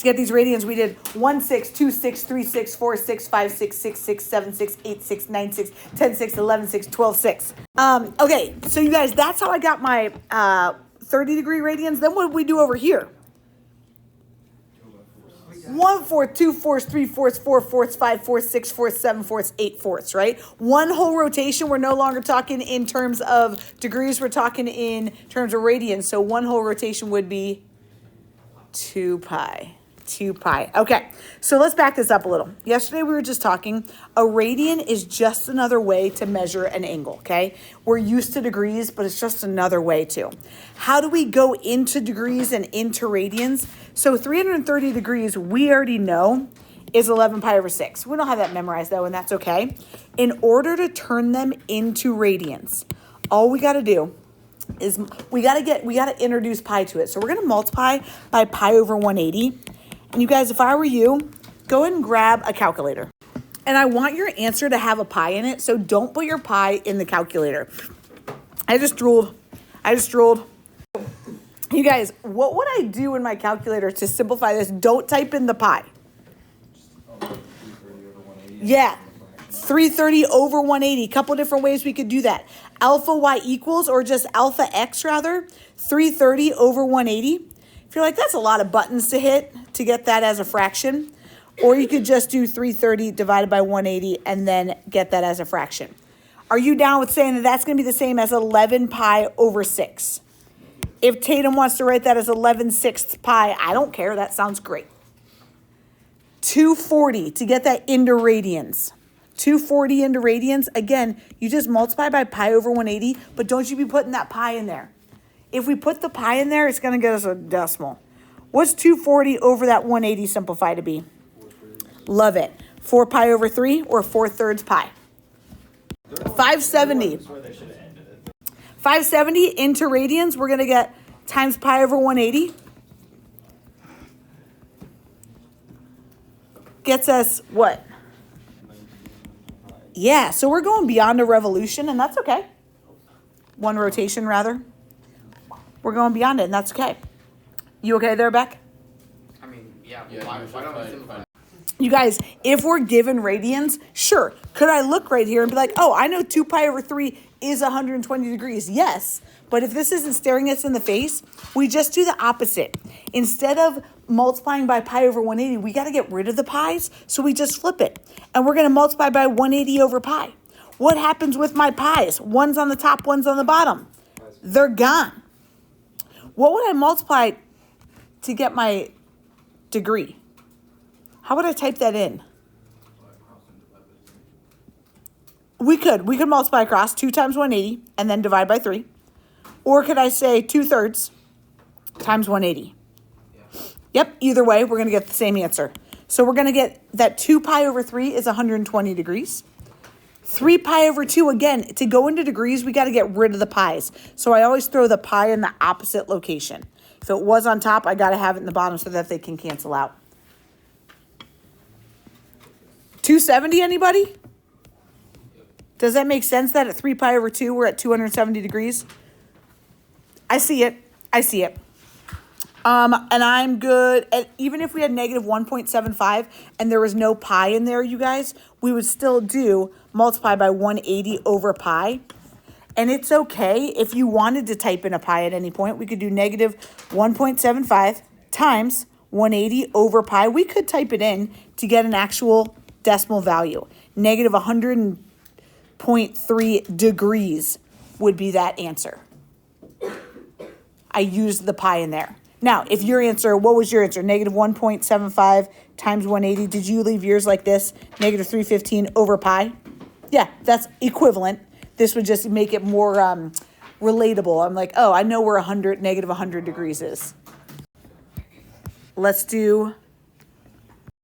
To get these radians, we did 1, 6, 2, 6, 3, 6, 4, 6, 5, 6, 6, 6, 7, 6, 8, 6, 9, 6, 10, 6, 11, 6, 12, 6. Okay, so you guys, that's how I got my 30-degree radians. Then what did we do over here? 1 fourth, 2 fourths, 3 fourths, 4 fourths, 5 fourths, 6 fourths, 7 fourths, 8 fourths, right? One whole rotation. We're no longer talking in terms of degrees. We're talking in terms of radians. So one whole rotation would be 2 pi. 2 pi. Okay, so let's back this up a little. Yesterday we were just talking, a radian is just another way to measure an angle, okay? We're used to degrees, but it's just another way too. How do we go into degrees and into radians? So 330 degrees, we already know, is 11 pi over 6. We don't have that memorized though, and that's okay. In order to turn them into radians, all we got to do is we got to introduce pi to it. So we're going to multiply by pi over 180. And you guys, if I were you, go ahead and grab a calculator. And I want your answer to have a pi in it, so don't put your pi in the calculator. I just drooled. You guys, what would I do in my calculator to simplify this? Don't type in the pi. Yeah, 330 over 180. Couple different ways we could do that. Alpha y equals, or just alpha x rather, 330 over 180. If you're like, that's a lot of buttons to hit to get that as a fraction, or you could just do 330 divided by 180 and then get that as a fraction. Are you down with saying that that's going to be the same as 11 pi over 6? If Tatum wants to write that as 11/6 pi, I don't care. That sounds great. 240 to get that into radians. 240 into radians. Again, you just multiply by pi over 180, but don't you be putting that pi in there. If we put the pi in there, it's going to get us a decimal. What's 240 over that 180 simplify to be? Love it. 4 pi over 3 or 4/3 pi? 570. 570 into radians, we're going to get times pi over 180. Gets us what? Yeah, so we're going beyond a revolution, and that's okay. One rotation, rather. We're going beyond it, and that's okay. You okay there, Beck? I mean, yeah. Why don't we simplify? You guys, if we're given radians, sure. Could I look right here and be like, oh, I know 2 pi over 3 is 120 degrees. Yes. But if this isn't staring us in the face, we just do the opposite. Instead of multiplying by pi over 180, we got to get rid of the pi's, so we just flip it. And we're going to multiply by 180 over pi. What happens with my pi's? One's on the top, one's on the bottom. They're gone. What would I multiply to get my degree? How would I type that in? We could multiply across 2 times 180 and then divide by 3. Or could I say 2/3 times 180? Yep, either way, we're going to get the same answer. So we're going to get that 2 pi over 3 is 120 degrees. 3 pi over 2, again, to go into degrees, we got to get rid of the pi's. So I always throw the pi in the opposite location. If it was on top, I got to have it in the bottom so that they can cancel out. 270, anybody? Does that make sense that at 3 pi over 2, we're at 270 degrees? I see it. And I'm good. And even if we had negative 1.75 and there was no pi in there, you guys, we would still do multiply by 180 over pi. And it's okay if you wanted to type in a pi at any point. We could do negative 1.75 times 180 over pi. We could type it in to get an actual decimal value. Negative 100.3 degrees would be that answer. I used the pi in there. Now, if your answer, what was your answer? Negative 1.75 times 180. Did you leave yours like this? Negative 315 over pi? Yeah, that's equivalent. This would just make it more relatable. I'm like, oh, I know where negative 100 degrees is. Let's do